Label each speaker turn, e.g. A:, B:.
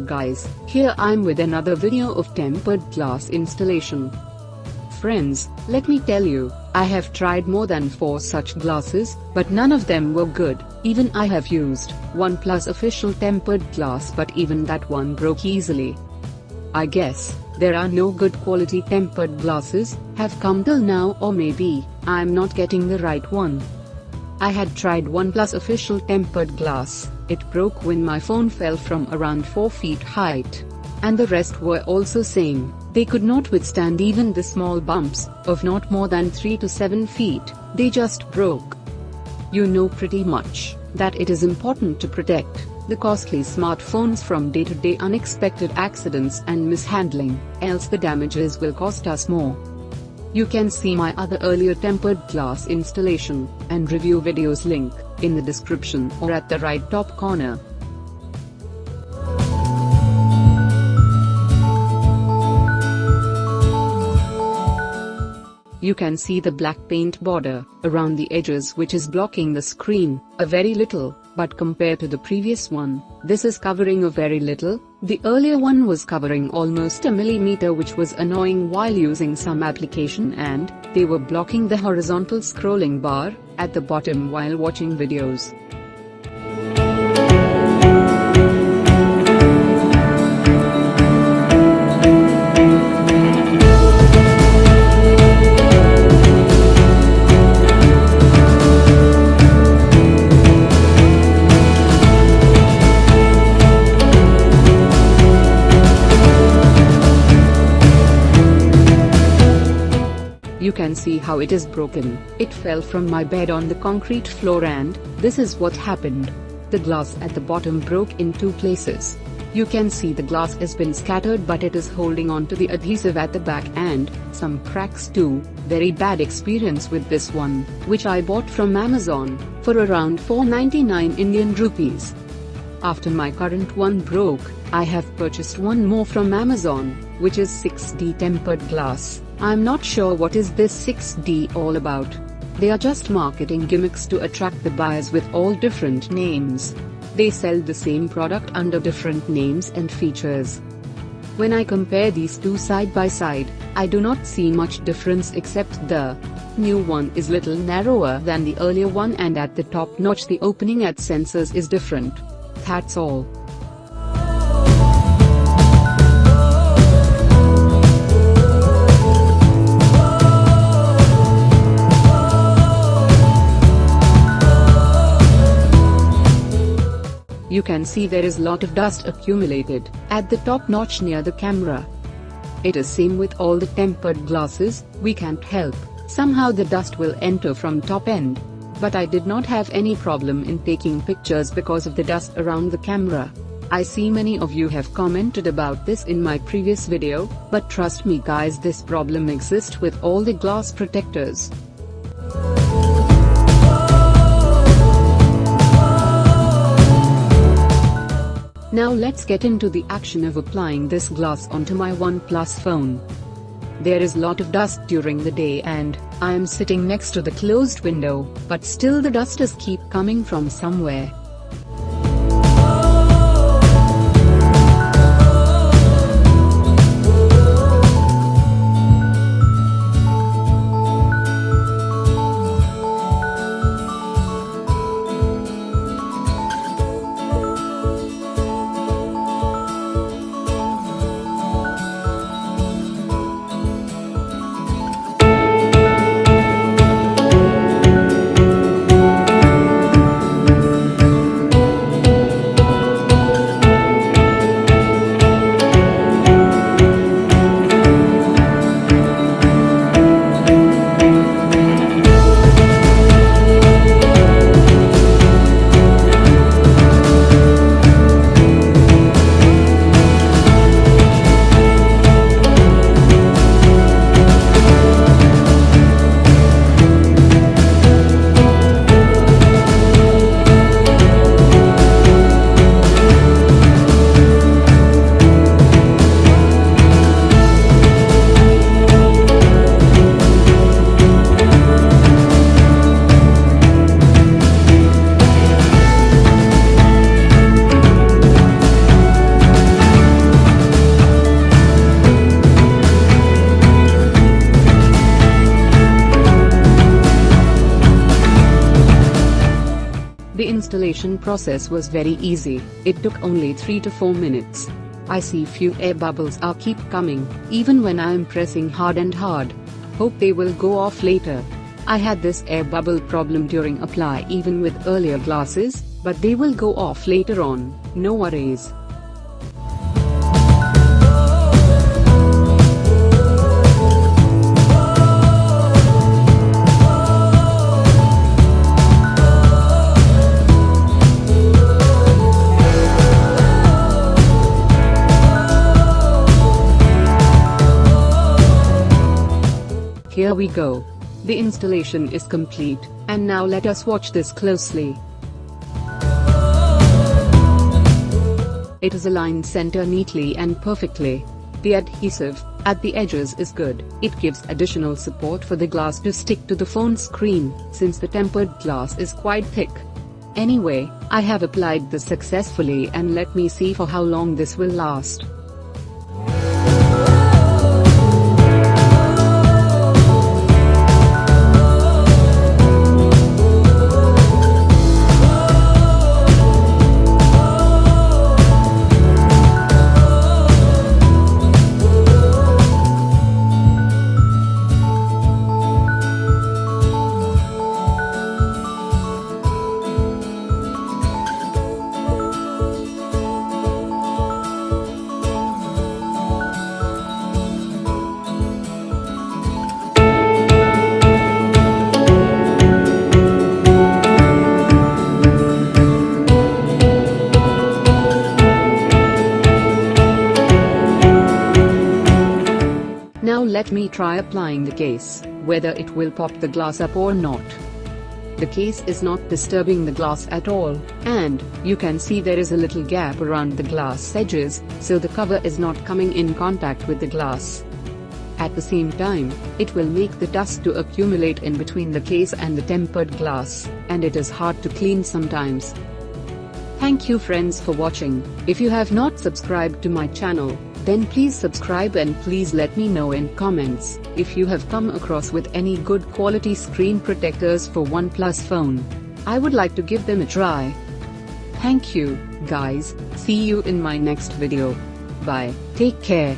A: guys, here I'm with another video of tempered glass installation. Friends, let me tell you, I have tried more than 4 such glasses, but none of them were good. Even I have used OnePlus official tempered glass, but even that one broke easily. I guess there are no good quality tempered glasses have come till now, or maybe I'm not getting the right one. I had tried OnePlus official tempered glass. It broke when my phone fell from around 4 feet height. And the rest were also same. They could not withstand even the small bumps of not more than 3 to 7 feet. They just broke. You know pretty much that it is important to protect the costly smartphones from day-to-day unexpected accidents and mishandling, else the damages will cost us more. You can see my other earlier tempered glass installation and review videos link in the description or at the right top corner. You can see the black paint border around the edges which is blocking the screen a very little, but compared to the previous one, this is covering a very little. The earlier one was covering almost a millimeter, which was annoying while using some application, and they were blocking the horizontal scrolling bar at the bottom while watching videos. You can see how it is broken. It fell from my bed on the concrete floor, and this is what happened. The glass at the bottom broke in 2 places. You can see the glass has been scattered, but it is holding on to the adhesive at the back, and some cracks too. Very bad experience with this one, which I bought from Amazon for around 499 Indian rupees. After my current one broke, I have purchased one more from Amazon, which is 6D tempered glass. I'm not sure what is this 6D all about. They are just marketing gimmicks to attract the buyers with all different names. They sell the same product under different names and features. When I compare these two side by side, I do not see much difference, except the new one is little narrower than the earlier one, and at the top notch the opening at sensors is different. That's all. You can see there is lot of dust accumulated at the top notch near the camera. It is same with all the tempered glasses. We can't help, somehow the dust will enter from top end. But I did not have any problem in taking pictures because of the dust around the camera. I see many of you have commented about this in my previous video, but trust me guys, this problem exists with all the glass protectors. Now let's get into the action of applying this glass onto my OnePlus phone. There is lot of dust during the day, and I am sitting next to the closed window, but still the dust is keep coming from somewhere. The installation process was very easy, it took only 3 to 4 minutes. I see few air bubbles are keep coming, even when I am pressing hard and hard. Hope they will go off later. I had this air bubble problem during apply even with earlier glasses, but they will go off later on, no worries. Here we go. The installation is complete, and now let us watch this closely. It is aligned center neatly and perfectly. The adhesive at the edges is good. It gives additional support for the glass to stick to the phone screen, since the tempered glass is quite thick. Anyway, I have applied this successfully, and let me see for how long this will last. Now let me try applying the case, whether it will pop the glass up or not. The case is not disturbing the glass at all, and you can see there is a little gap around the glass edges, so the cover is not coming in contact with the glass. At the same time, it will make the dust to accumulate in between the case and the tempered glass, and it is hard to clean sometimes. Thank you friends for watching. If you have not subscribed to my channel, then please subscribe, and please let me know in comments if you have come across with any good quality screen protectors for OnePlus phone. I would like to give them a try. Thank you, guys. See you in my next video. Bye. Take care.